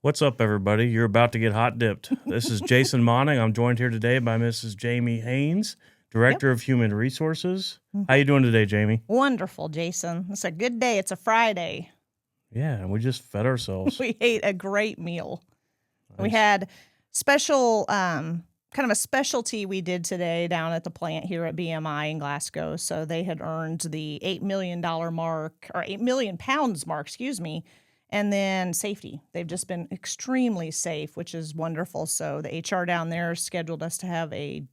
What's up, everybody? You're about to get hot dipped. This is Jason Monnig. I'm joined here today by Mrs. Jamie Haines, Director of Human Resources. How you doing today, Jamie? Wonderful, Jason. It's a good day. It's a Friday. Yeah, and we just fed ourselves. We ate a great meal. Nice. We had special, kind of a specialty we did today down at the plant here at BMI in Glasgow. So they had earned the $8 million mark, or 8 million pounds mark, excuse me. And then safety. They've just been extremely safe, which is wonderful. So the HR down there scheduled us to have a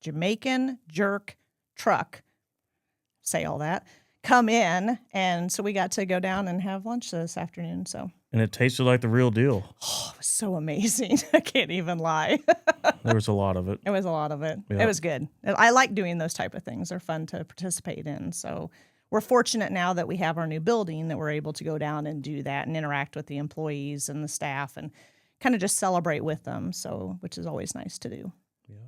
Jamaican jerk truck, say all that, come in. And so we got to go down and have lunch this afternoon. So, And it tasted like the real deal. oh, it was so amazing. I can't even lie. There was a lot of it. It was a lot of it. Yep. It was good. I like doing those type of things. They're fun to participate in. So we're fortunate now that we have our new building that we're able to go down and do that and interact with the employees and the staff and kind of just celebrate with them. So, which is always nice to do. Yeah.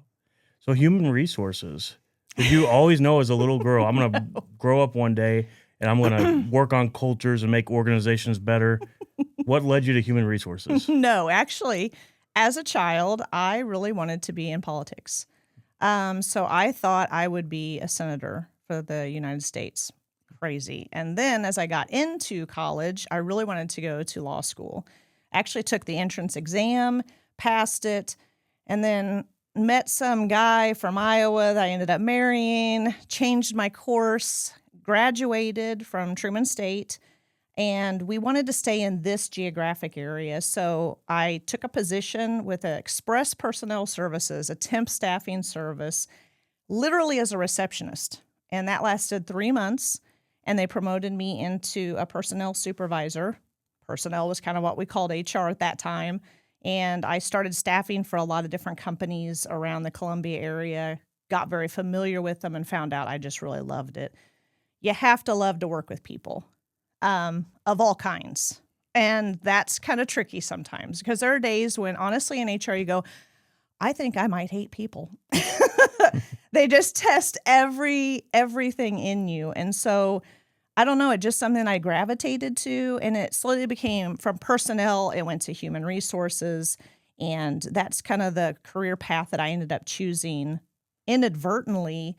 So human resources. Did you always know as a little girl, I'm going to grow up one day and I'm going to work on cultures and make organizations better? What led you to human resources? No, actually, as a child, I really wanted to be in politics. So I thought I would be a senator for the United States. Crazy. And then as I got into college, I really wanted to go to law school. Actually took the entrance exam, passed it, and then met some guy from Iowa that I ended up marrying, changed my course, graduated from Truman State, and we wanted to stay in this geographic area. So I took a position with Express Personnel Services, a temp staffing service, literally as a receptionist. And that lasted 3 months, and they promoted me into a personnel supervisor. Personnel was kind of what we called HR at that time. And I started staffing for a lot of different companies around the Columbia area, got very familiar with them, and found out I just really loved it. You have to love to work with people of all kinds. And that's kind of tricky sometimes because there are days when, honestly, in HR, you go, I think I might hate people. They just test everything in you. And so I don't know, it's just something I gravitated to, and it slowly became from personnel, it went to human resources, and that's kind of the career path that I ended up choosing inadvertently.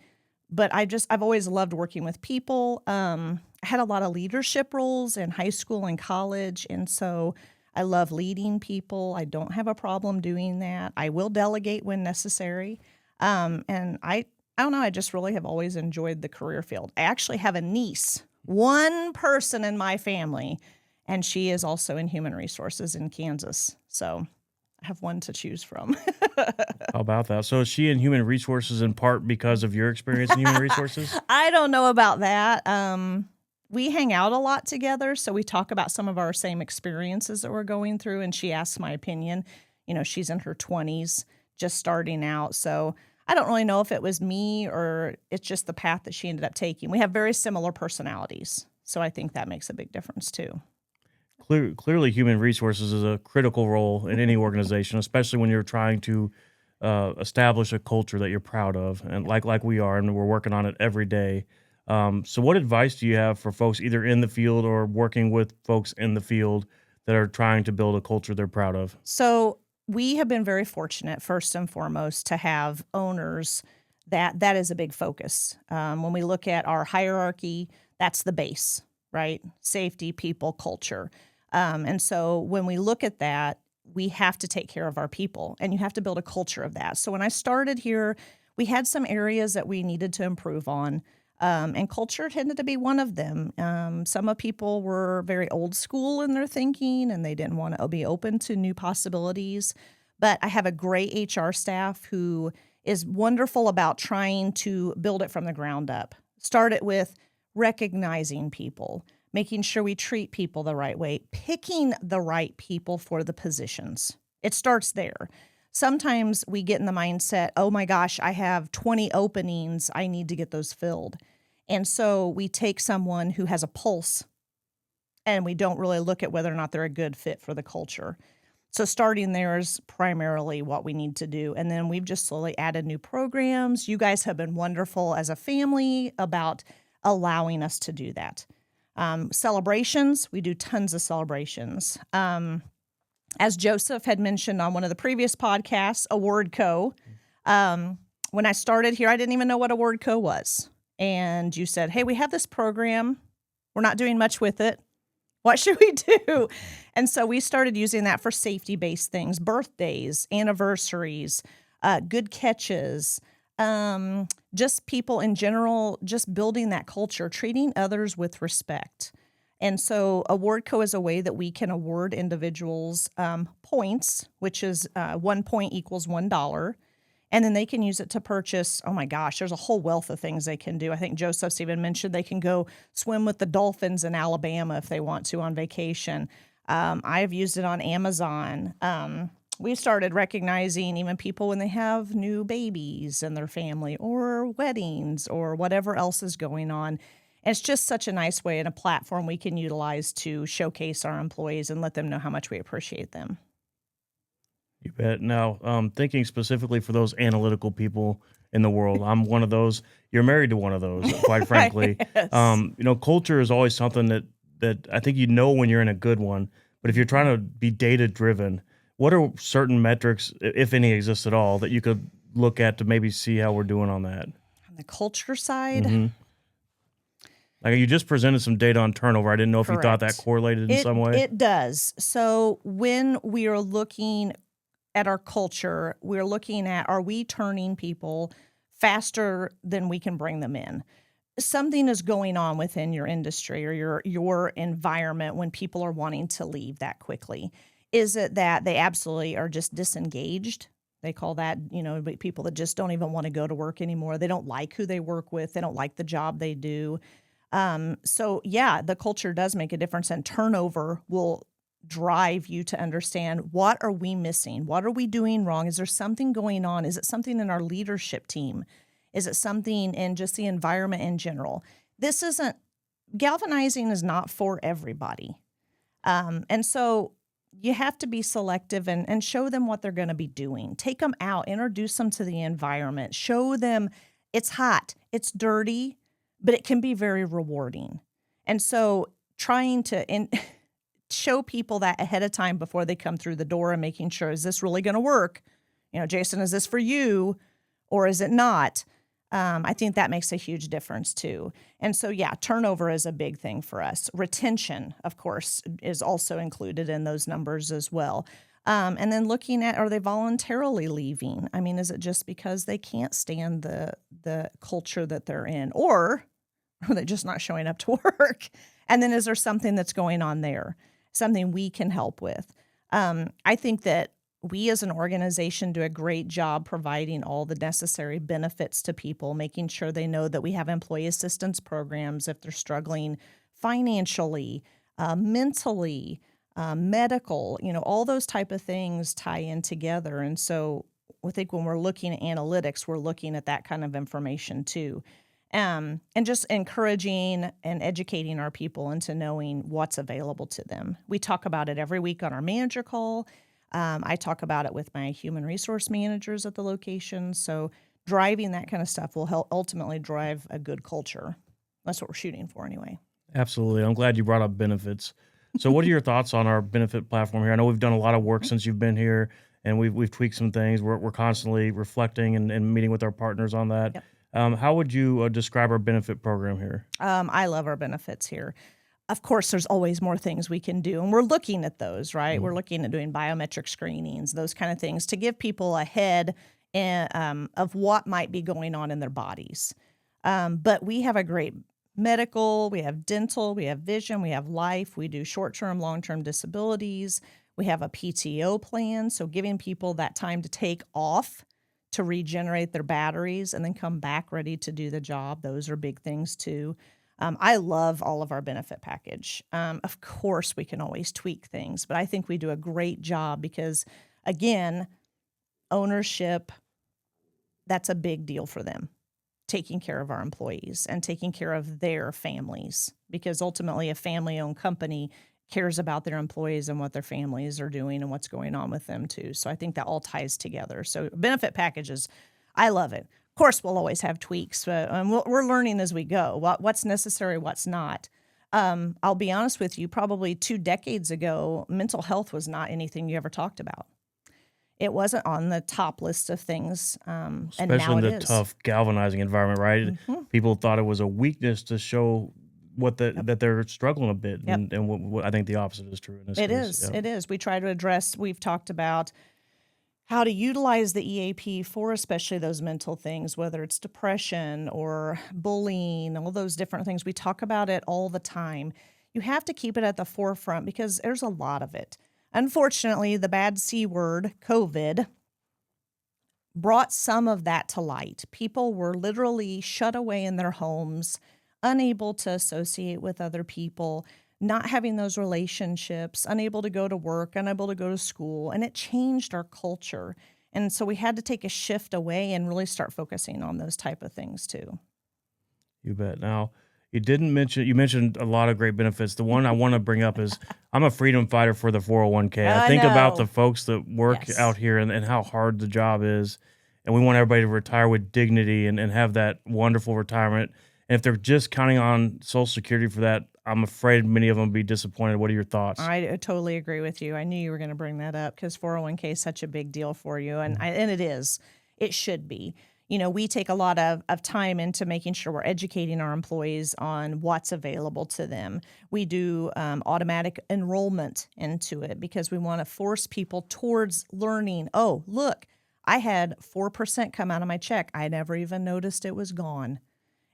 But I've always loved working with people. I had a lot of leadership roles in high school and college, and so I love leading people. I don't have a problem doing that. I will delegate when necessary. And I don't know, I just really have always enjoyed the career field. I actually have a niece, one person in my family, and she is also in human resources in Kansas. So I have one to choose from. How about that? So is she in human resources in part because of your experience in human resources? I don't know about that. We hang out a lot together, so we talk about some of our same experiences that we're going through, and she asks my opinion. You know, she's in her 20s, just starting out, so I don't really know if it was me or it's just the path that she ended up taking. We have very similar personalities, so I think that makes a big difference too. Clearly, human resources is a critical role in any organization, especially when you're trying to establish a culture that you're proud of, and like we are, and we're working on it every day. So what advice do you have for folks either in the field or working with folks in the field that are trying to build a culture they're proud of? So we have been very fortunate, first and foremost, to have owners that is a big focus. When we look at our hierarchy, that's the base, right? Safety, people, culture. And so when we look at that, we have to take care of our people, and you have to build a culture of that. So when I started here, we had some areas that we needed to improve on. And culture tended to be one of them. Some of people were very old school in their thinking, and they didn't want to be open to new possibilities. But I have a great HR staff who is wonderful about trying to build it from the ground up. Start it with recognizing people, making sure we treat people the right way, picking the right people for the positions. It starts there. Sometimes we get in the mindset, oh my gosh, I have 20 openings, I need to get those filled. And so we take someone who has a pulse, and we don't really look at whether or not they're a good fit for the culture. So starting there is primarily what we need to do. And then we've just slowly added new programs. You guys have been wonderful as a family about allowing us to do that. Celebrations, we do tons of celebrations. As Joseph had mentioned on one of the previous podcasts, Award Co. When I started here, I didn't even know what Award Co was. And you said, hey, we have this program. We're not doing much with it. What should we do? And so we started using that for safety-based things, birthdays, anniversaries, good catches, just people in general, just building that culture, treating others with respect. And so Award Co is a way that we can award individuals points, which is 1 point equals $1. And then they can use it to purchase, oh my gosh, there's a whole wealth of things they can do. I think Joseph's even mentioned they can go swim with the dolphins in Alabama if they want to on vacation. I've used it on Amazon. We started recognizing even people when they have new babies in their family or weddings or whatever else is going on. And it's just such a nice way and a platform we can utilize to showcase our employees and let them know how much we appreciate them. You bet. Now, thinking specifically for those analytical people in the world, I'm one of those. You're married to one of those, quite frankly. Yes. Culture is always something that I think when you're in a good one. But if you're trying to be data driven, what are certain metrics, if any exist at all, that you could look at to maybe see how we're doing on that? On the culture side? Mm-hmm. Like you just presented some data on turnover. I didn't know if you thought that Correct. correlated in some way. It does. So when we are looking at our culture, we're looking at, are we turning people faster than we can bring them in? Something is going on within your industry or your environment when people are wanting to leave that quickly. Is it that they absolutely are just disengaged? They call that, people that just don't even want to go to work anymore. They don't like who they work with. They don't like the job they do. So yeah, the culture does make a difference, and turnover will drive you to understand, what are we missing? What are we doing wrong? Is there something going on? Is it something in our leadership team? Is it something in just the environment in general? Galvanizing is not for everybody. And so you have to be selective and show them what they're going to be doing. Take them out, introduce them to the environment, show them it's hot, it's dirty, but it can be very rewarding. And so trying to show people that ahead of time before they come through the door and making sure, is this really going to work? Jason, is this for you or is it not? I think that makes a huge difference too. And so, yeah, turnover is a big thing for us. Retention, of course, is also included in those numbers as well. And then looking at, are they voluntarily leaving? I mean, is it just because they can't stand the culture that they're in, or are they just not showing up to work? And then is there something that's going on there, something we can help with? I think that we as an organization do a great job providing all the necessary benefits to people, making sure they know that we have employee assistance programs if they're struggling financially, mentally, medical, all those type of things tie in together. And so I think when we're looking at analytics, we're looking at that kind of information too. And just encouraging and educating our people into knowing what's available to them. We talk about it every week on our manager call. I talk about it with my human resource managers at the location. So driving that kind of stuff will help ultimately drive a good culture. That's what we're shooting for anyway. Absolutely. I'm glad you brought up benefits. So what are your thoughts on our benefit platform here? I know we've done a lot of work since you've been here, and we've tweaked some things. We're constantly reflecting and meeting with our partners on that. Yep. How would you describe our benefit program here? I love our benefits here. Of course, there's always more things we can do, and we're looking at those, right? Mm-hmm. We're looking at doing biometric screenings, those kind of things, to give people a head of what might be going on in their bodies. But we have a great medical, we have dental, we have vision, we have life, we do short-term, long-term disabilities, we have a PTO plan, so giving people that time to take off to regenerate their batteries and then come back ready to do the job. Those are big things too. I love all of our benefit package. Of course, we can always tweak things, but I think we do a great job because, again, ownership, that's a big deal for them, taking care of our employees and taking care of their families, because ultimately a family-owned company cares about their employees and what their families are doing and what's going on with them too. So I think that all ties together. So benefit packages, I love it. Of course, we'll always have tweaks, and we're learning as we go, what's necessary, what's not. I'll be honest with you, probably 2 decades ago, mental health was not anything you ever talked about. It wasn't on the top list of things, and Especially now in it the is. tough galvanizing environment, right? Hmm. People thought it was a weakness to show Yep. that they're struggling a bit, Yep. and what I think the opposite is true in this It case. is. Yeah. It is. We try to address, we've talked about how to utilize the EAP for especially those mental things, whether it's depression or bullying, all those different things. We talk about it all the time. You have to keep it at the forefront because there's a lot of it. Unfortunately, the bad C word, COVID, brought some of that to light. People were literally shut away in their homes, unable to associate with other people, not having those relationships, unable to go to work, unable to go to school, and it changed our culture. And so we had to take a shift away and really start focusing on those type of things too. You bet. Now, you mentioned a lot of great benefits. The one I want to bring up is I'm a freedom fighter for the 401k. I I think about the know. folks that work out Yes. here and how hard the job is. And we want everybody to retire with dignity and have that wonderful retirement. And if they're just counting on Social Security for that, I'm afraid many of them will be disappointed. What are your thoughts? I totally agree with you. I knew you were going to bring that up because 401k is such a big deal for you. And, Mhm. and it is. It should be. You know, we take a lot of time into making sure we're educating our employees on what's available to them. We do automatic enrollment into it because we want to force people towards learning. Oh, look, I had 4% come out of my check. I never even noticed it was gone.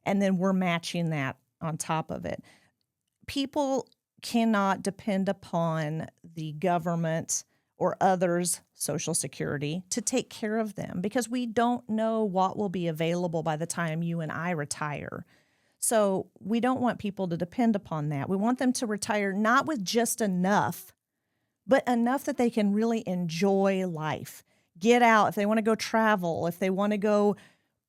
And then we're matching that on top of it. People cannot depend upon the government or others' Social Security to take care of them because we don't know what will be available by the time you and I retire. So we don't want people to depend upon that. We want them to retire not with just enough, but enough that they can really enjoy life. Get out if they want to go travel, if they want to go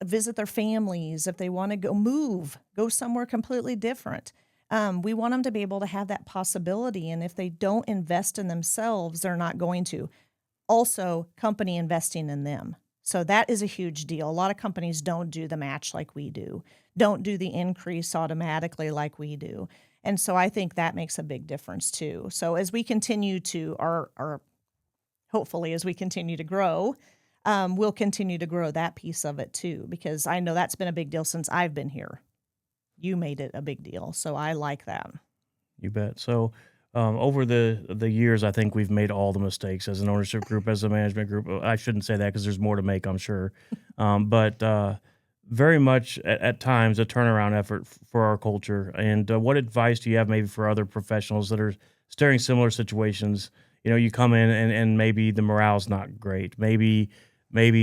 visit their families, if they want to go move, go somewhere completely different. We want them to be able to have that possibility. And if they don't invest in themselves, they're not going to. Also, company investing in them. So that is a huge deal. A lot of companies don't do the match like we do, don't do the increase automatically like we do. And so I think that makes a big difference too. So as we continue to our hopefully as we continue to grow, we'll continue to grow that piece of it too, because I know that's been a big deal since I've been here. You made it a big deal. So I like that. You bet. So, over the years, I think we've made all the mistakes as an ownership group, as a management group. I shouldn't say that because there's more to make, I'm sure. But very much at times a turnaround effort for our culture. And what advice do you have maybe for other professionals that are staring similar situations? You know, you come in and maybe the morale's not great. Maybe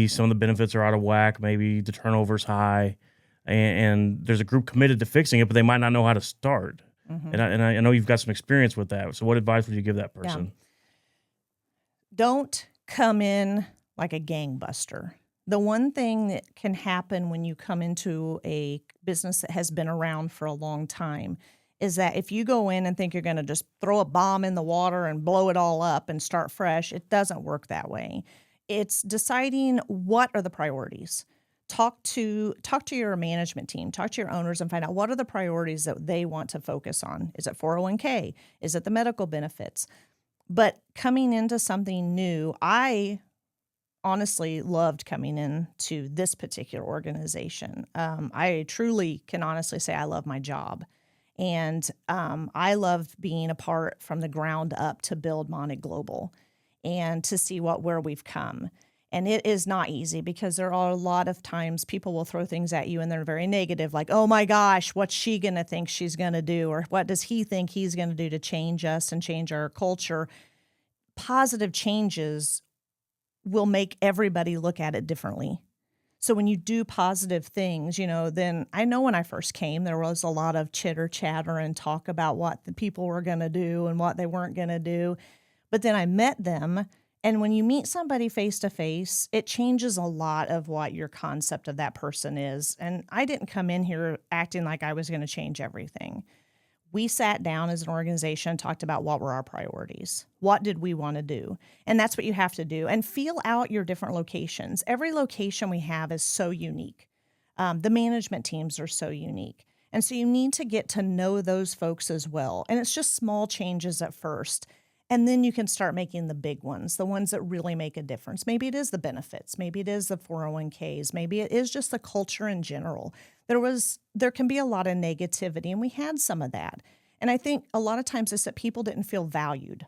some of the benefits are out of whack. Maybe the turnover's high, and there's a group committed to fixing it, but they might not know how to start. Hmm. And I know you've got some experience with that. So what advice would you give that Yeah. person? Don't come in like a gangbuster. The one thing that can happen when you come into a business that has been around for a long time is that if you go in and think you're going to just throw a bomb in the water and blow it all up and start fresh, it doesn't work that way. It's deciding what are the priorities. Talk to your management team, talk to your owners and find out what are the priorities that they want to focus on. Is it 401k? Is it the medical benefits? But coming into something new, I honestly loved coming into this particular organization. I truly can honestly say I love my job. And I love being a part from the ground up to build Monnig Global and to see where we've come. And it is not easy because there are a lot of times people will throw things at you and they're very negative, like, oh my gosh, what's she going to think she's going to do? Or what does he think he's going to do to change us and change our culture? Positive changes will make everybody look at it differently. So when you do positive things, then I know when I first came, there was a lot of chitter chatter and talk about what the people were going to do and what they weren't going to do. But then I met them. And when you meet somebody face to face, it changes a lot of what your concept of that person is. And I didn't come in here acting like I was going to change everything. We sat down as an organization and talked about what were our priorities. What did we want to do? And that's what you have to do. And feel out your different locations. Every location we have is so unique. The management teams are so unique. And so you need to get to know those folks as well. And it's just small changes at first. And then you can start making the big ones, the ones that really make a difference. Maybe it is the benefits, maybe it is the 401ks, maybe it is just the culture in general. There can be a lot of negativity, and we had some of that. And I think a lot of times it's that people didn't feel valued.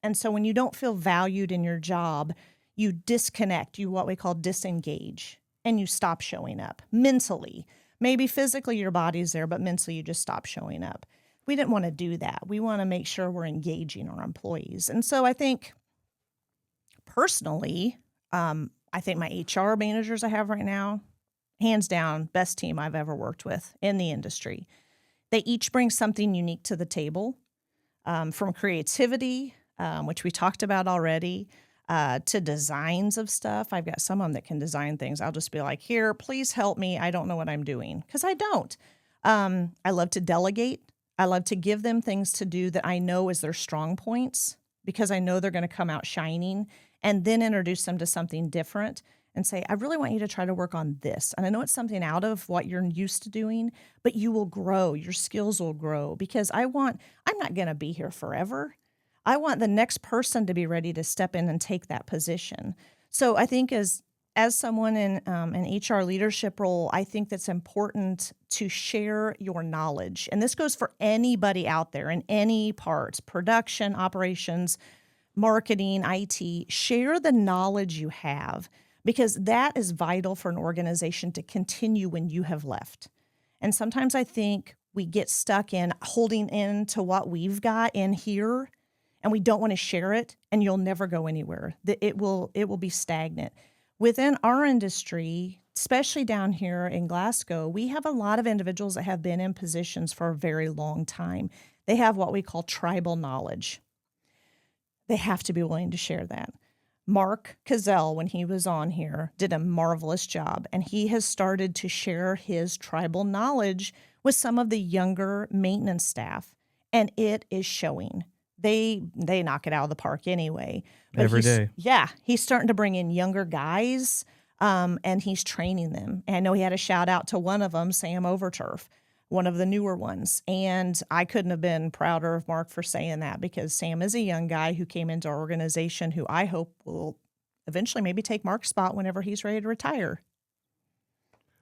And so when you don't feel valued in your job, you disconnect, you what we call disengage, and you stop showing up mentally. Maybe physically your body's there, but mentally you just stop showing up. We didn't want to do that. We want to make sure we're engaging our employees. And so I think personally, I think my HR managers I have right now, hands down, best team I've ever worked with in the industry. They each bring something unique to the table, from creativity, which we talked about already, to designs of stuff. I've got some of them that can design things. I'll just be like, here, please help me. I don't know what I'm doing, because I don't. I love to delegate. I love to give them things to do that I know is their strong points, because I know they're going to come out shining, and then introduce them to something different and say, I really want you to try to work on this. And I know it's something out of what you're used to doing, but you will grow. Your skills will grow, because I'm not going to be here forever. I want the next person to be ready to step in and take that position. So I think as someone in an HR leadership role, I think that's important to share your knowledge. And this goes for anybody out there in any parts, production, operations, marketing, IT. Share the knowledge you have, because that is vital for an organization to continue when you have left. And sometimes I think we get stuck in holding in to what we've got in here, and we don't want to share it, and you'll never go anywhere. It will be stagnant. Within our industry, especially down here in Glasgow, we have a lot of individuals that have been in positions for a very long time. They have what we call tribal knowledge. They have to be willing to share that. Mark Cazell, when he was on here, did a marvelous job, and he has started to share his tribal knowledge with some of the younger maintenance staff, and it is showing. They knock it out of the park anyway. But every day. he's starting to bring in younger guys, and he's training them. And I know he had a shout out to one of them, Sam Overturf, one of the newer ones. And I couldn't have been prouder of Mark for saying that, because Sam is a young guy who came into our organization who I hope will eventually maybe take Mark's spot whenever he's ready to retire.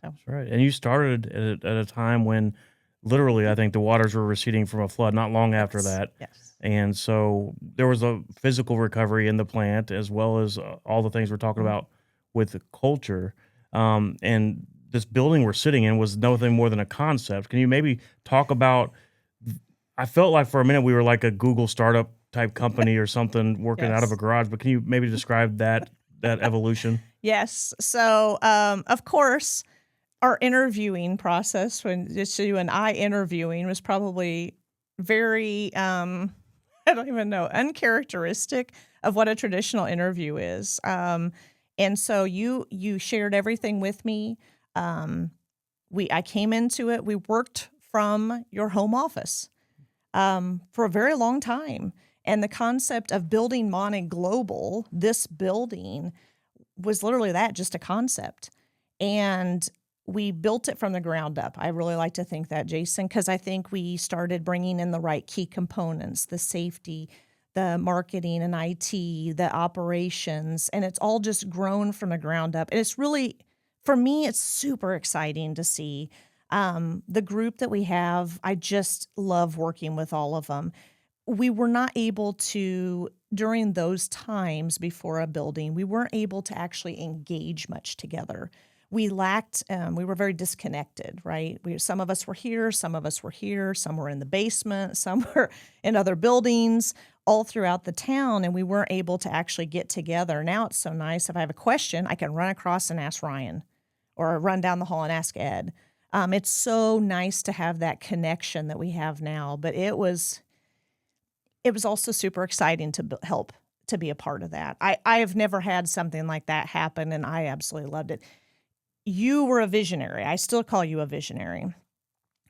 That's right. And you started at a time when literally I think the waters were receding from a flood not long after that. Yes. And so there was a physical recovery in the plant, as well as all the things we're talking about with the culture. And this building we're sitting in was nothing more than a concept. Can you maybe talk about, I felt like for a minute we were like a Google startup type company or something working out of a garage, but can you maybe describe that evolution? Yes. So, of course, our interviewing process, when just you and I interviewing, was probably very, I don't even know, uncharacteristic of what a traditional interview is. And so you shared everything with me. I came into it. We worked from your home office for a very long time. And the concept of building Monnig Global, this building, was literally that, just a concept. And we built it from the ground up. I really like to think that, Jason, because I think we started bringing in the right key components, the safety, the marketing and IT, the operations, and it's all just grown from the ground up. And it's really, for me, it's super exciting to see the group that we have. I just love working with all of them. We were not able to, during those times before a building, we weren't able to actually engage much together. We lacked, we were very disconnected, right? Some of us were here, some of us were here, some were in the basement, some were in other buildings, all throughout the town, and we weren't able to actually get together. Now it's so nice. If I have a question, I can run across and ask Ryan, or run down the hall and ask Ed. It's so nice to have that connection that we have now, but it was also super exciting to help to be a part of that. I have never had something like that happen, and I absolutely loved it. You were a visionary. I still call you a visionary.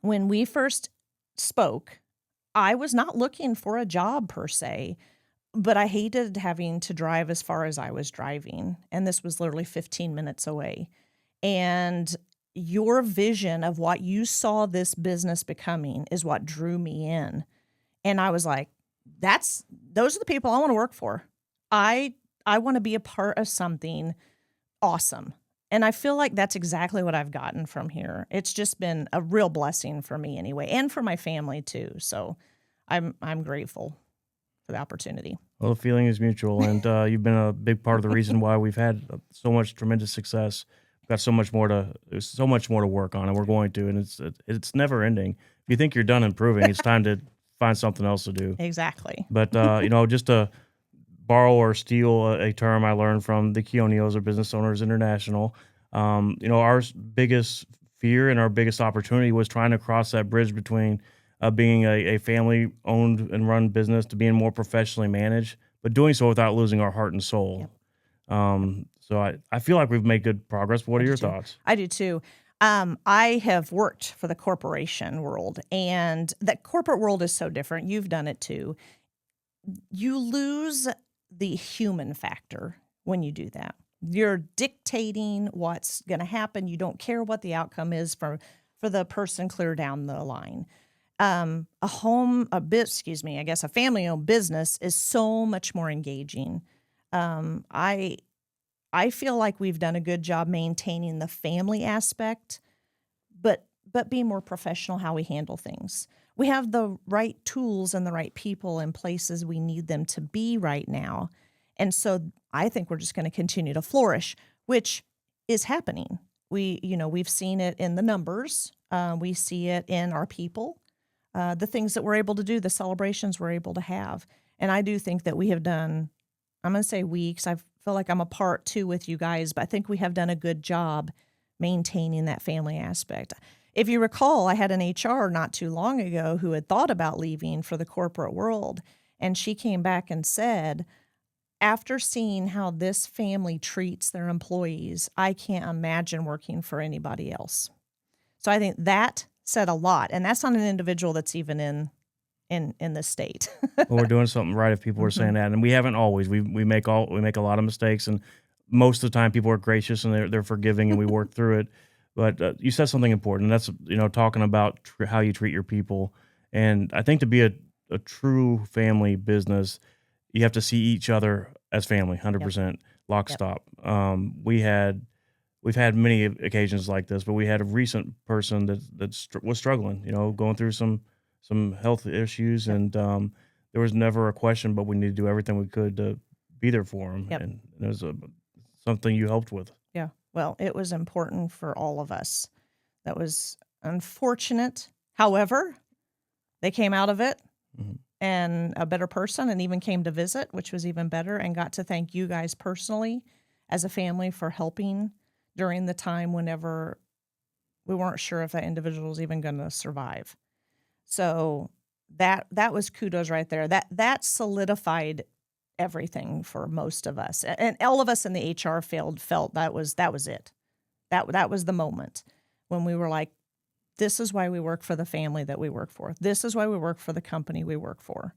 When we first spoke, I was not looking for a job per se, but I hated having to drive as far as I was driving. And this was literally 15 minutes away. And your vision of what you saw this business becoming is what drew me in. And I was like, those are the people I want to work for. I I want to be a part of something awesome. And I feel like that's exactly what I've gotten from here. It's just been a real blessing for me anyway, and for my family too. So I'm grateful for the opportunity. Well, the feeling is mutual, and you've been a big part of the reason why we've had so much tremendous success. We've got so much more to there's so much more to work on, and we're going to, and it's never ending. If you think you're done improving, it's time to find something else to do. Exactly. But just to borrow or steal a term I learned from the Keonios or Business Owners International, our biggest fear and our biggest opportunity was trying to cross that bridge between being a family owned and run business to being more professionally managed, but doing so without losing our heart and soul. So I feel like we've made good progress. But what are your thoughts? I do too. I have worked for the corporation world, and the corporate world is so different. You've done it too. You lose the human factor when you do that. You're dictating what's going to happen. You don't care what the outcome is for the person clear down the line. A family-owned business is so much more engaging. I feel like we've done a good job maintaining the family aspect, but be more professional how we handle things. We have the right tools and the right people in places we need them to be right now. And so I think we're just going to continue to flourish, which is happening. We've seen it in the numbers. We see it in our people, the things that we're able to do, the celebrations we're able to have. And I do think that we have done, I'm going to say we, because I feel like I'm a part too with you guys, but I think we have done a good job maintaining that family aspect. If you recall, I had an HR not too long ago who had thought about leaving for the corporate world. And she came back and said, after seeing how this family treats their employees, I can't imagine working for anybody else. So I think that said a lot. And that's not an individual that's even in the state. Well, we're doing something right if people are saying that, and we haven't always. We make a lot of mistakes, and most of the time people are gracious and they're forgiving, and we work through it. But you said something important. And that's talking about how you treat your people, and I think to be a true family business, you have to see each other as family, 100%, lock, stop. We've had many occasions like this, but we had a recent person that was struggling, going through some health issues, and there was never a question, but we need to do everything we could to be there for him. And it was something you helped with. Yeah. Well, it was important for all of us. That was unfortunate. However, they came out of it and a better person, and even came to visit, which was even better, and got to thank you guys personally as a family for helping during the time whenever we weren't sure if that individual was even going to survive. So that was kudos right there. That solidified everything for most of us, and all of us in the HR field felt that was it. That was the moment when we were like, this is why we work for the family that we work for. This is why we work for the company we work for.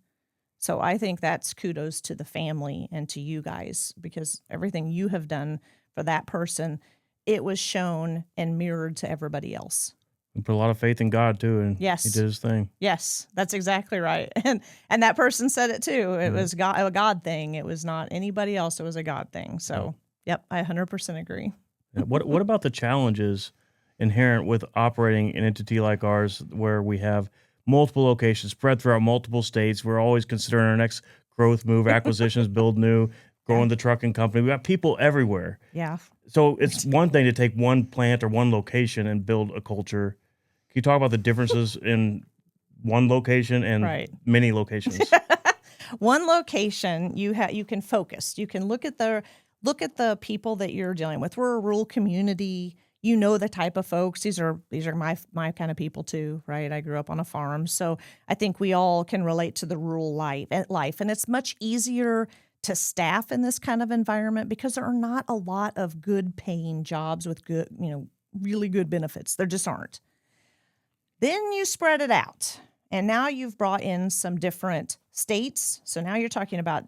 So I think that's kudos to the family and to you guys, because everything you have done for that person, it was shown and mirrored to everybody else. We put a lot of faith in God too, and Yes, He did His thing. Yes, that's exactly right. And that person said it too. It was a God thing. It was not anybody else. It was a God thing. So, yep, I 100% agree. What about the challenges inherent with operating an entity like ours, where we have multiple locations spread throughout multiple states? We're always considering our next growth move, acquisitions, build new, growing the trucking company. We got people everywhere. Yeah. So it's one thing to take one plant or one location and build a culture. Can you talk about the differences in one location and many locations? One location, you can focus. You can look at the people that you're dealing with. We're a rural community. You know the type of folks. These are my kind of people too, right? I grew up on a farm, so I think we all can relate to the rural life, and it's much easier to staff in this kind of environment because there are not a lot of good paying jobs with good, really good benefits. There just aren't. Then you spread it out, and now you've brought in some different states. So now you're talking about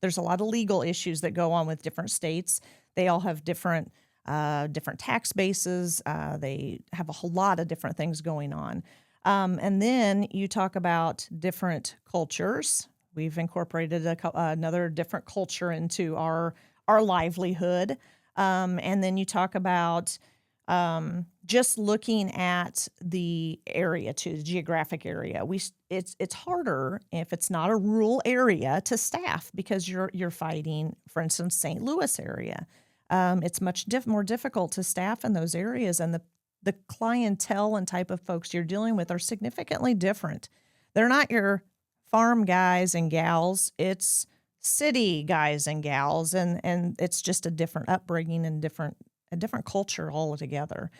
there's a lot of legal issues that go on with different states. They all have different different tax bases. They have a whole lot of different things going on. And then you talk about different cultures. We've incorporated another different culture into our livelihood. And then you talk about just looking at the area too, the geographic area. It's harder if it's not a rural area to staff because you're fighting, for instance, St. Louis area. It's much more difficult to staff in those areas, and the clientele and type of folks you're dealing with are significantly different. They're not your farm guys and gals. It's city guys and gals, and it's just a different upbringing and a different culture altogether.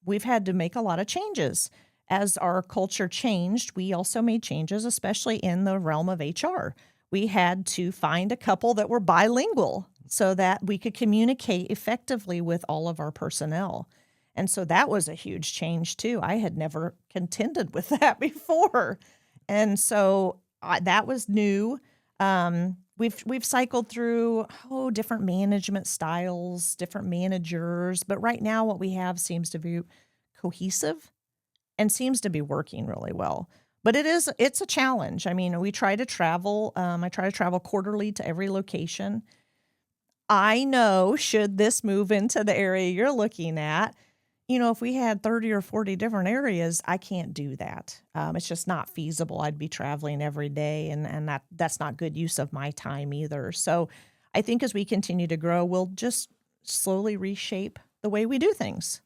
We've had to make a lot of changes. As our culture changed, we also made changes, especially in the realm of HR. We had to find a couple that were bilingual so that we could communicate effectively with all of our personnel. And so that was a huge change too. I had never contended with that before. And so that was new. We've cycled through different management styles, different managers, but right now what we have seems to be cohesive and seems to be working really well. But it's a challenge. I mean, we try to travel. I try to travel quarterly to every location. I know, should this move into the area you're looking at, if we had 30 or 40 different areas, I can't do that. It's just not feasible. I'd be traveling every day, and that's not good use of my time either. So I think as we continue to grow, we'll just slowly reshape the way we do things.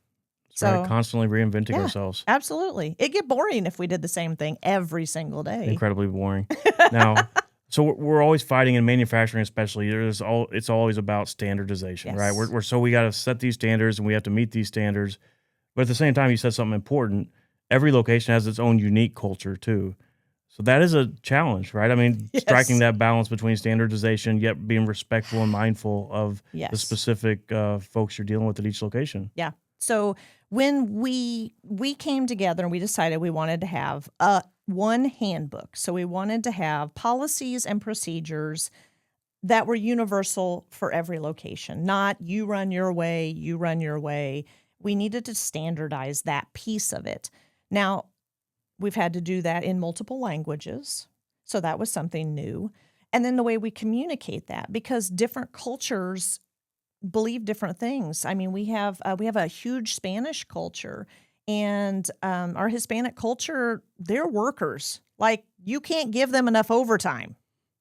That's right, constantly reinventing ourselves. Absolutely. It'd get boring if we did the same thing every single day. Incredibly boring. Now, so we're always fighting in manufacturing, especially. It's always about standardization, right? We got to set these standards and we have to meet these standards. But at the same time, you said something important. Every location has its own unique culture too. So that is a challenge, right? I mean, striking that balance between standardization, yet being respectful and mindful of the specific folks you're dealing with at each location. Yeah. So when we came together and we decided we wanted to have one handbook. So we wanted to have policies and procedures that were universal for every location, not you run your way, you run your way. We needed to standardize that piece of it. Now, we've had to do that in multiple languages. So that was something new. And then the way we communicate that, because different cultures believe different things. I mean, we have a huge Spanish culture, and our Hispanic culture, they're workers. Like, you can't give them enough overtime.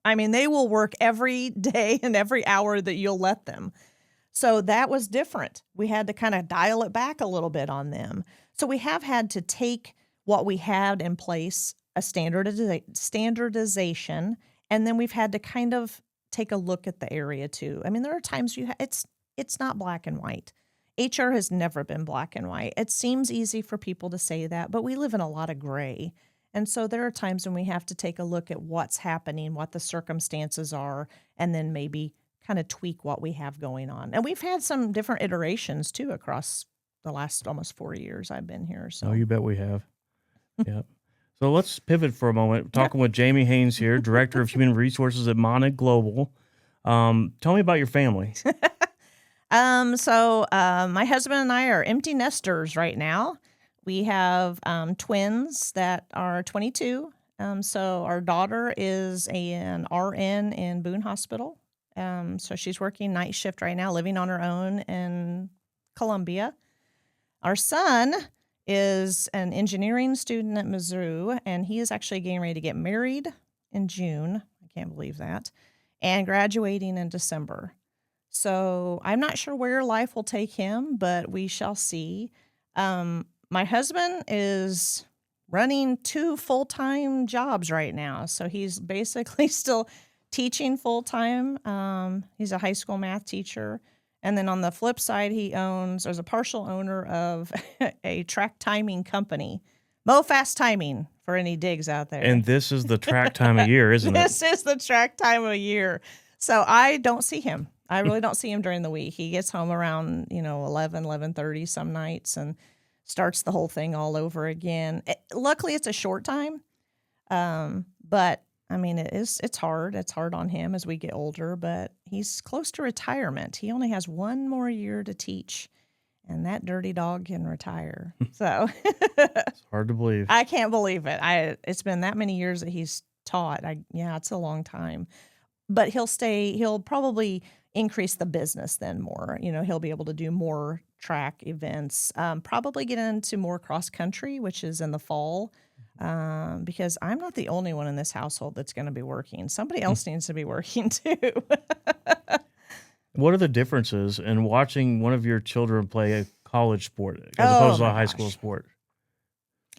I mean, they will work every day and every hour that you'll let them. So that was different. We had to kind of dial it back a little bit on them. So we have had to take what we had in place, a standardization, and then we've had to kind of take a look at the area too. I mean, there are times it's not black and white. HR has never been black and white. It seems easy for people to say that, but we live in a lot of gray. And so there are times when we have to take a look at what's happening, what the circumstances are, and then maybe kind of tweak what we have going on. And we've had some different iterations too across the last almost 4 years I've been here. So. Oh, you bet we have. Yeah. So let's pivot for a moment. Talking with Jamie Haines here, Director of Human Resources at Monnig Global. Tell me about your family. So my husband and I are empty nesters right now. We have twins that are 22. So our daughter is an RN in Boone Hospital. So she's working night shift right now, living on her own in Columbia. Our son is an engineering student at Mizzou, and he is actually getting ready to get married in June. I can't believe that. And graduating in December. So I'm not sure where life will take him, but we shall see. My husband is running 2 full-time jobs right now. So he's basically still teaching full-time. He's a high school math teacher. And then on the flip side, there's a partial owner of a track timing company. Fast Timing for any digs out there. And this is the track time of year, isn't it? This is the track time of year. So I don't see him. I really don't see him during the week. He gets home around, 11:30 some nights and starts the whole thing all over again. Luckily, it's a short time. But I mean, it's hard. It's hard on him as we get older, but he's close to retirement. He only has one more year to teach, and that dirty dog can retire. So It's hard to believe. I can't believe it. It's been that many years that he's taught. Yeah, it's a long time. But he'll probably increase the business then more. He'll be able to do more track events, probably get into more cross country, which is in the fall. Because I'm not the only one in this household that's going to be working. Somebody else needs to be working too. What are the differences in watching one of your children play a college sport as Oh opposed to a my high gosh. school sport?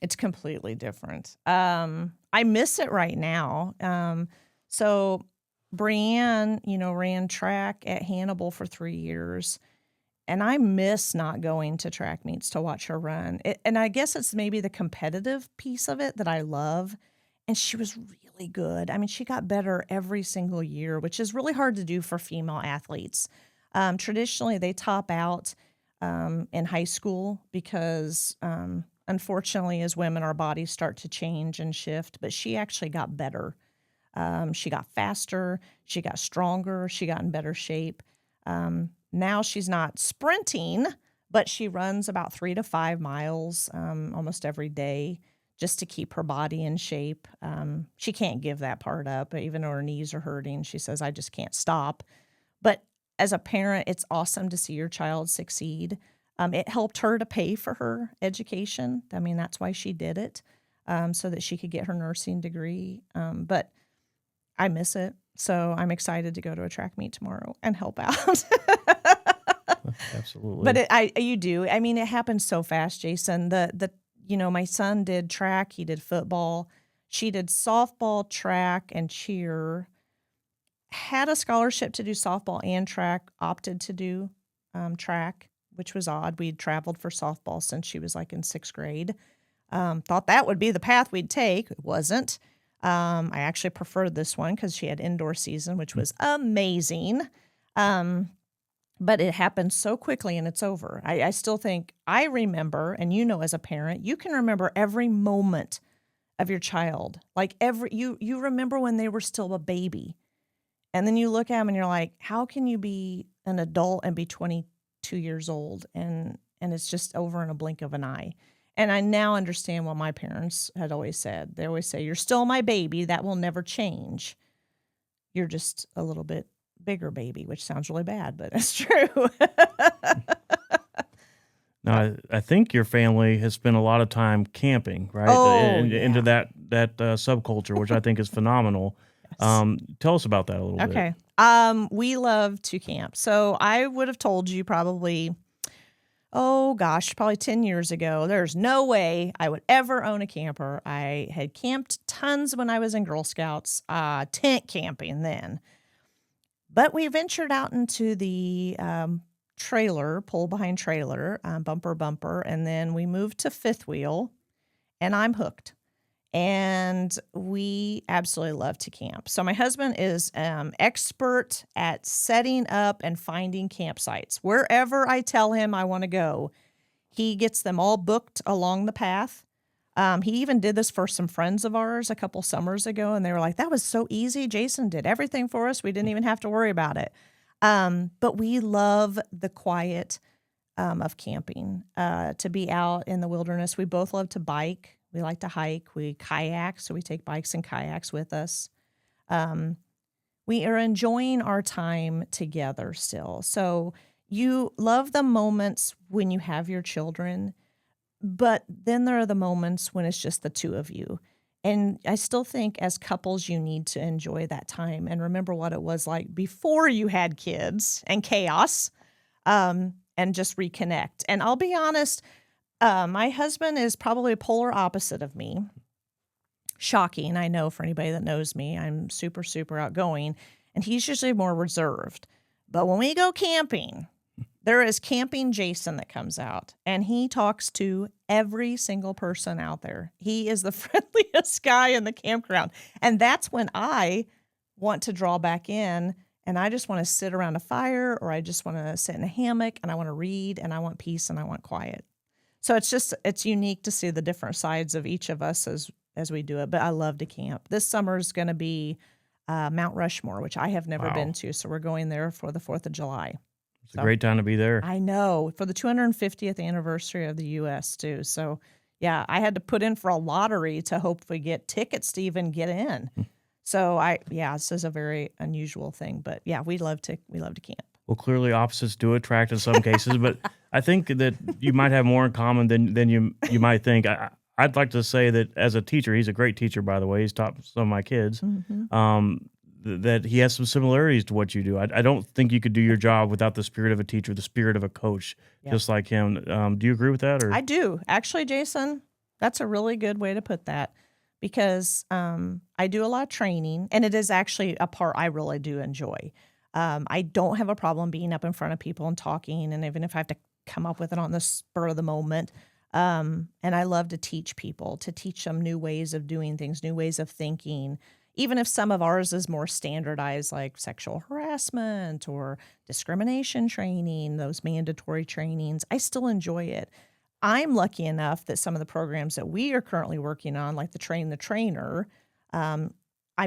It's completely different. I miss it right now. So Brienne, ran track at Hannibal for 3 years, and I miss not going to track meets to watch her run. And I guess it's maybe the competitive piece of it that I love. And she was really good. I mean, she got better every single year, which is really hard to do for female athletes. Traditionally, they top out in high school because, unfortunately, as women, our bodies start to change and shift. But she actually got better. She got faster. She got stronger. She got in better shape. Now she's not sprinting, but she runs about 3 to 5 miles almost every day just to keep her body in shape. She can't give that part up, even though her knees are hurting. She says, I just can't stop. But as a parent, it's awesome to see your child succeed. It helped her to pay for her education. I mean, that's why she did it, so that she could get her nursing degree. But I miss it. So I'm excited to go to a track meet tomorrow and help out. Absolutely. But you do. I mean, it happens so fast, Jason. My son did track. He did football. She did softball, track, and cheer. Had a scholarship to do softball and track. Opted to do track, which was odd. We'd traveled for softball since she was like in 6th grade. Thought that would be the path we'd take. It wasn't. I actually preferred this one because she had indoor season, which was amazing. But it happened so quickly and it's over. I still think I remember, and as a parent, you can remember every moment of your child. Like you remember when they were still a baby. And then you look at them and you're like, how can you be an adult and be 22 years old? And it's just over in a blink of an eye. And I now understand what my parents had always said. They always say, you're still my baby. That will never change. You're just a little bit bigger baby, which sounds really bad, but it's true. Now, I think your family has spent a lot of time camping, right? Oh, Into yeah. that subculture, which I think is phenomenal. Yes. Tell us about that a little bit. Okay. We love to camp. So I would have told you probably, probably 10 years ago, there's no way I would ever own a camper. I had camped tons when I was in Girl Scouts, tent camping then. But we ventured out into the trailer, pull behind trailer, bumper, and then we moved to fifth wheel, and I'm hooked. And we absolutely love to camp. So my husband is expert at setting up and finding campsites. Wherever I tell him I want to go, he gets them all booked along the path. He even did this for some friends of ours a couple summers ago, and they were like, that was so easy. Jason did everything for us. We didn't even have to worry about it. But we love the quiet of camping, to be out in the wilderness. We both love to bike. We like to hike. We kayak, so we take bikes and kayaks with us. We are enjoying our time together still. So you love the moments when you have your children, but then there are the moments when it's just the two of you. And I still think as couples, you need to enjoy that time and remember what it was like before you had kids and chaos, and just reconnect. And I'll be honest, my husband is probably a polar opposite of me. Shocking, I know, for anybody that knows me. I'm super, super outgoing, and he's usually more reserved. But when we go camping, there is Camping Jason that comes out, and he talks to every single person out there. He is the friendliest guy in the campground. And that's when I want to draw back in, and I just want to sit around a fire, or I just want to sit in a hammock, and I want to read, and I want peace, and I want quiet. So it's unique to see the different sides of each of us as we do it. But I love to camp. This summer is going to be Mount Rushmore, which I have never been Wow. to. So we're going there for the 4th of July. It's a great time to be there. I know, for the 250th anniversary of the U.S. too. So yeah, I had to put in for a lottery to hopefully get tickets to even get in. So this is a very unusual thing, but yeah, we love to camp. Well, clearly opposites do attract in some cases, but I think that you might have more in common than you might think. I'd like to say that as a teacher, he's a great teacher, by the way. He's taught some of my kids. That he has some similarities to what you do. I don't think you could do your job without the spirit of a teacher, the spirit of a coach, just like him. Do you agree with that? Or I do. Actually, Jason, that's a really good way to put that because I do a lot of training, and it is actually a part I really do enjoy. I don't have a problem being up in front of people and talking, and even if I have to come up with it on the spur of the moment. And I love to teach people, to teach them new ways of doing things, new ways of thinking. Even if some of ours is more standardized, like sexual harassment or discrimination training, those mandatory trainings, I still enjoy it. I'm lucky enough that some of the programs that we are currently working on, like the Train the Trainer, I'm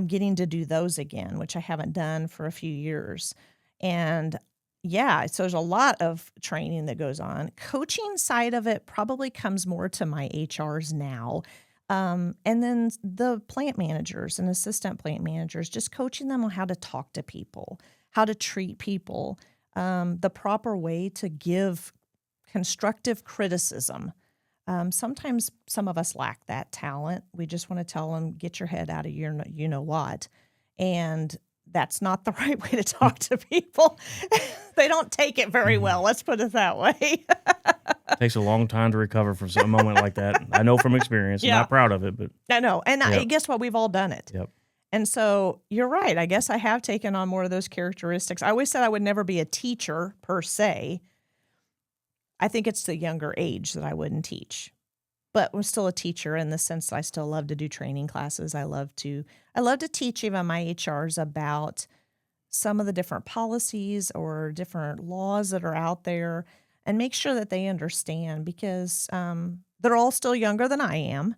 getting to do those again, which I haven't done for a few years. And yeah, so there's a lot of training that goes on. Coaching side of it probably comes more to my HRs now. And then the plant managers and assistant plant managers, just coaching them on how to talk to people, how to treat people, the proper way to give constructive criticism. Sometimes some of us lack that talent. We just want to tell them, get your head out of your you know what. And that's not the right way to talk to people. They don't take it very well. Let's put it that way. takes a long time to recover from some moment like that. I know from experience. Yeah. I'm not proud of it, but I know. And Yep. guess what? We've all done it. Yep. And so you're right. I guess I have taken on more of those characteristics. I always said I would never be a teacher per se. I think it's the younger age that I wouldn't teach. But I'm still a teacher in the sense that I still love to do training classes. I love to teach even my HRs about some of the different policies or different laws that are out there and make sure that they understand because they're all still younger than I am.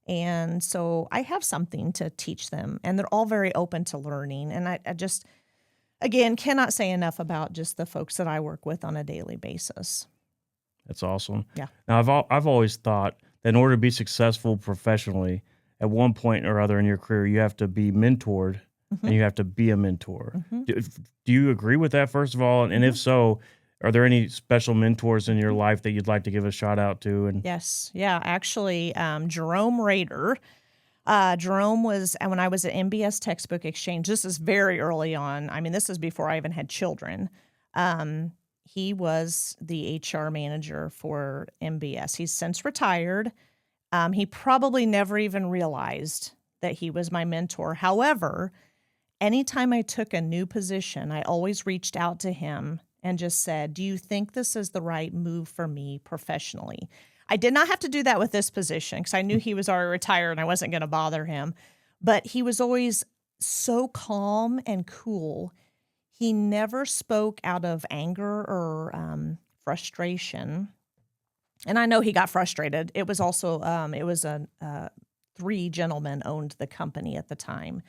And so I have something to teach them and they're all very open to learning. And I just, again, cannot say enough about just the folks that I work with on a daily basis. That's awesome. Yeah. Now, I've always thought that in order to be successful professionally, at one point or other in your career, you have to be mentored and you have to be a mentor. Do you agree with that, first of all? And if so, are there any special mentors in your life that you'd like to give a shout out to? And Yes. Yeah. Actually, Jerome Rader. Jerome was, when I was at MBS Textbook Exchange, this is very early on. I mean, this is before I even had children. He was the HR manager for MBS. He's since retired. He probably never even realized that he was my mentor. However, anytime I took a new position, I always reached out to him and just said, do you think this is the right move for me professionally? I did not have to do that with this position because I knew he was already retired and I wasn't going to bother him. But he was always so calm and cool. He never spoke out of anger or frustration. And I know he got frustrated. It was also, three gentlemen owned the company at the time.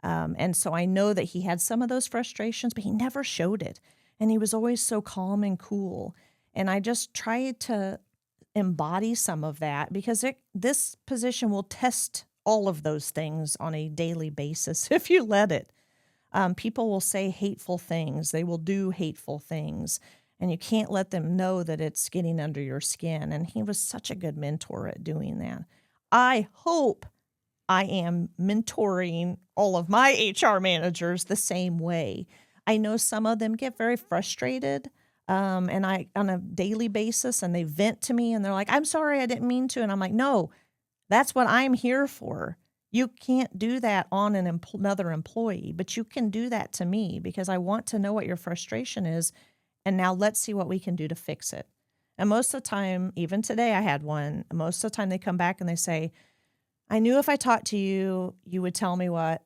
And so I know that he had some of those frustrations, but he never showed it. And he was always so calm and cool. And I just tried to embody some of that because this position will test all of those things on a daily basis if you let it. People will say hateful things. They will do hateful things. And you can't let them know that it's getting under your skin. And he was such a good mentor at doing that. I hope I am mentoring all of my HR managers the same way. I know some of them get very frustrated and I on a daily basis and they vent to me and they're like, I'm sorry, I didn't mean to. And I'm like, no, that's what I'm here for. You can't do that on another employee, but you can do that to me because I want to know what your frustration is. And now let's see what we can do to fix it. And most of the time, even today I had one, most of the time they come back and they say, I knew if I talked to you, you would tell me what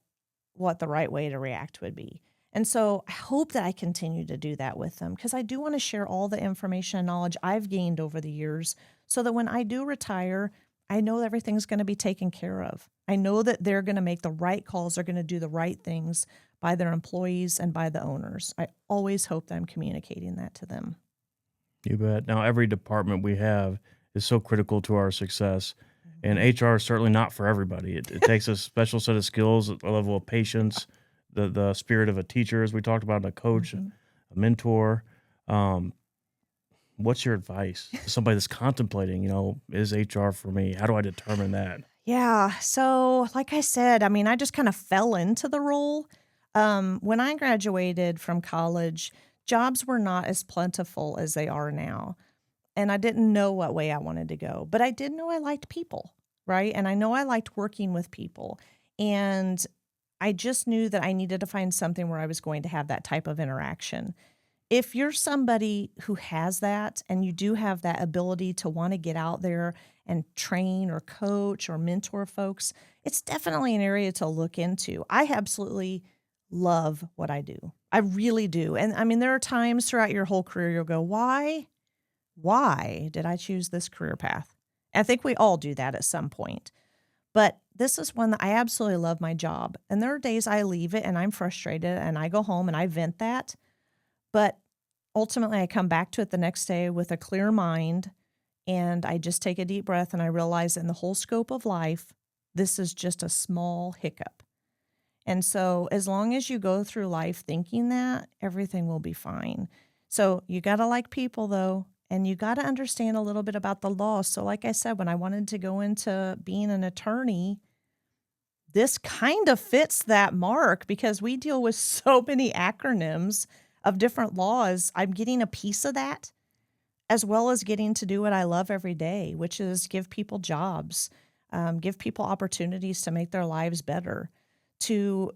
the right way to react would be. And so I hope that I continue to do that with them because I do want to share all the information and knowledge I've gained over the years so that when I do retire, I know everything's going to be taken care of. I know that they're going to make the right calls. They're going to do the right things by their employees and by the owners. I always hope that I'm communicating that to them. You bet. Now, every department we have is so critical to our success, and Mhm. HR is certainly not for everybody. It takes a special set of skills, a level of patience, the spirit of a teacher, as we talked about, a coach, a Mhm. mentor. Um, what's your advice to somebody that's contemplating, is HR for me? How do I determine that? Yeah. So, like I said, I mean, I just kind of fell into the role. When I graduated from college, jobs were not as plentiful as they are now. And I didn't know what way I wanted to go, but I did know I liked people, right? And I know I liked working with people. And I just knew that I needed to find something where I was going to have that type of interaction. If you're somebody who has that and you do have that ability to want to get out there and train or coach or mentor folks, it's definitely an area to look into. I absolutely love what I do. I really do. And I mean, there are times throughout your whole career you'll go, why did I choose this career path? I think we all do that at some point. But this is one that I absolutely love my job. And there are days I leave it and I'm frustrated and I go home and I vent that. But ultimately, I come back to it the next day with a clear mind and I just take a deep breath and I realize in the whole scope of life, this is just a small hiccup. And so, as long as you go through life thinking that, everything will be fine. So, you got to like people though, and you got to understand a little bit about the law. So, like I said, when I wanted to go into being an attorney, this kind of fits that mark because we deal with so many acronyms of different laws. I'm getting a piece of that as well as getting to do what I love every day, which is give people jobs, give people opportunities to make their lives better, to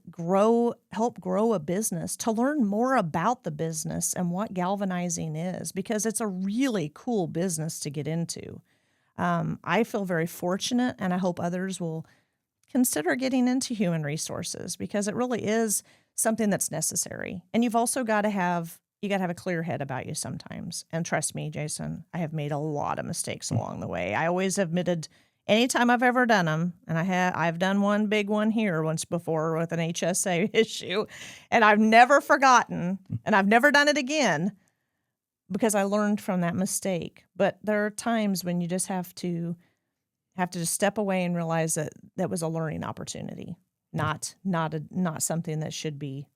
help grow a business, to learn more about the business and what galvanizing is, because it's a really cool business to get into. I feel very fortunate, and I hope others will consider getting into human resources because it really is something that's necessary. And you've also got to have a clear head about you sometimes. And trust me, Jason, I have made a lot of mistakes along the way. I always admitted anytime I've ever done them, and I've done one big one here once before with an HSA issue, and I've never forgotten, and I've never done it again because I learned from that mistake. But there are times when you just have to just step away and realize that that was a learning opportunity, not something that should be.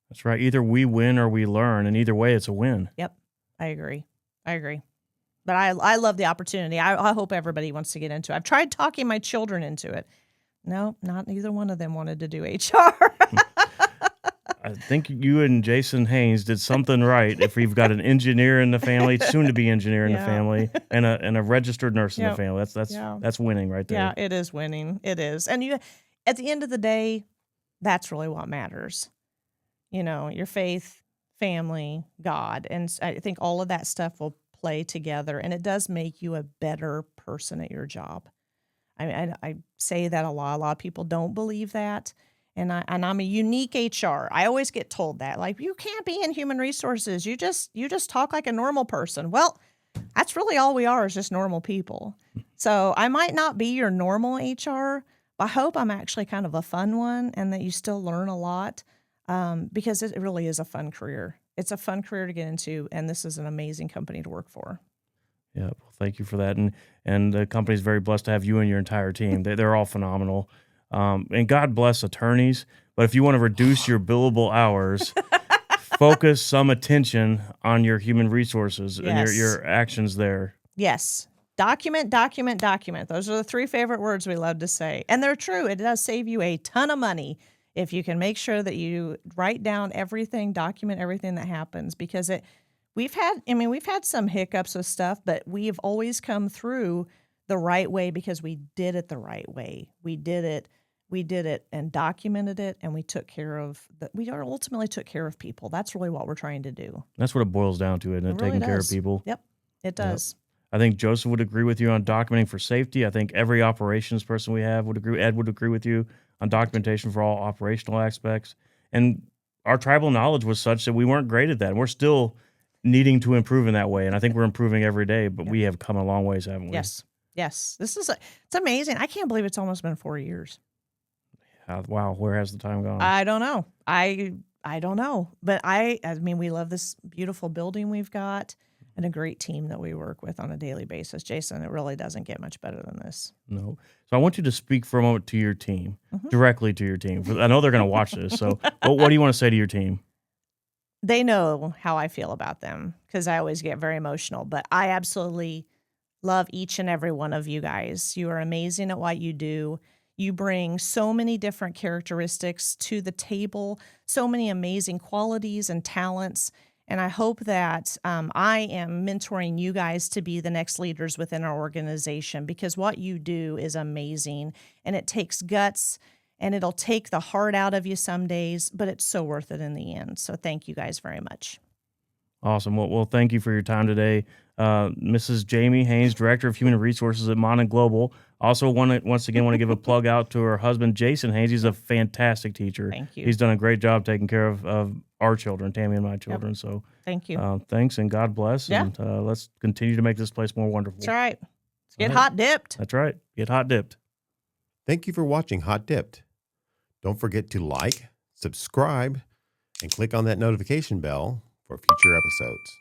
That's right. Either we win or we learn, and either way, it's a win. Yep, I agree. But I love the opportunity. I hope everybody wants to get into it. I've tried talking my children into it. No, not either one of them wanted to do HR. I think you and Jason Haines did something right if we've got an engineer in the family, soon to be engineer in the Yeah. family, and a registered nurse in the Yep. family. Yeah. That's winning right there. Yeah, it is winning. It is. And at the end of the day, that's really what matters. Your faith, family, God. And I think all of that stuff will play together, and it does make you a better person at your job. I say that a lot. A lot of people don't believe that. And I'm a unique HR. I always get told that, like, you can't be in human resources. You just talk like a normal person. Well, that's really all we are, is just normal people. So I might not be your normal HR, but I hope I'm actually kind of a fun one and that you still learn a lot, because it really is a fun career. It's a fun career to get into, and this is an amazing company to work for. Yeah, well, thank you for that, and the company's very blessed to have you and your entire team. They're all phenomenal, and God bless attorneys. But if you want to reduce your billable hours, focus some attention on your human resources and Yes. your actions there. Yes. Document, document, document. Those are the three favorite words we love to say. And they're true. It does save you a ton of money if you can make sure that you write down everything, document everything that happens, because we've had some hiccups with stuff, but we've always come through the right way because we did it the right way. We did it and documented it, and we ultimately took care of people. That's really what we're trying to do. That's what it boils down to, isn't it? It really Taking care of does. people. Yep, it does. I think Joseph would agree with you on documenting for safety. I think every operations person we have would agree. Ed would agree with you on documentation for all operational aspects. And our tribal knowledge was such that we weren't great at that. And we're still needing to improve in that way. And I think we're improving every day, but we have come a long ways, haven't we? Yes. Yes, it's amazing. I can't believe it's almost been 4 years. Wow, where has the time gone? I don't know. I don't know, but I mean, we love this beautiful building we've got and a great team that we work with on a daily basis. Jason, it really doesn't get much better than this. No. So I want you to speak for a moment to your team, Mhm. directly to your team. I know they're going to watch this. So what do you want to say to your team? They know how I feel about them because I always get very emotional, but I absolutely love each and every one of you guys. You are amazing at what you do. You bring so many different characteristics to the table, so many amazing qualities and talents. And I hope that I am mentoring you guys to be the next leaders within our organization because what you do is amazing and it takes guts and it'll take the heart out of you some days, but it's so worth it in the end. So thank you guys very much. Awesome. Well, thank you for your time today, Mrs. Jamie Haines, Director of Human Resources at Monnig Global. Also, once again want to give a plug out to her husband, Jason Haines. He's a fantastic teacher. Thank you. He's done a great job taking care of our children, Tammy and my children. Yep. So Thank you. thanks and God bless. Yeah. And let's continue to make this place more wonderful. That's right. Let's get All right. hot dipped. That's right. Get hot dipped. Thank you for watching Hot Dipped. Don't forget to like, subscribe, and click on that notification bell for future episodes.